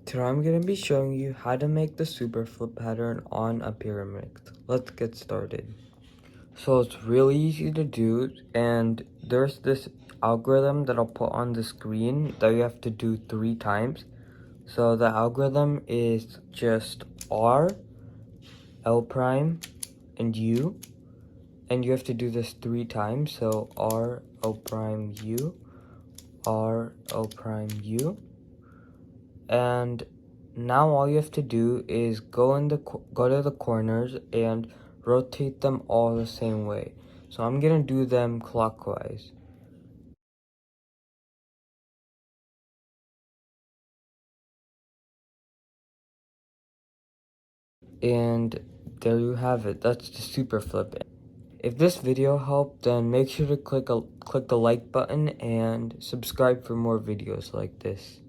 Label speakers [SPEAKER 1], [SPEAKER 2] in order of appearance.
[SPEAKER 1] Today I'm going to be showing you how to make the Superflip pattern on a Pyraminx. Let's get started. So it's really easy to do, and there's this algorithm that I'll put on the screen that you have to do 3 times. So the algorithm is just R, L prime, and U. And you have to do this 3 times. So R, L prime, U, R, L prime, U. And now all you have to do is go to the corners and rotate them all the same way. So I'm gonna do them clockwise. And there you have it. That's the Superflip. If this video helped, then make sure to click the like button and subscribe for more videos like this.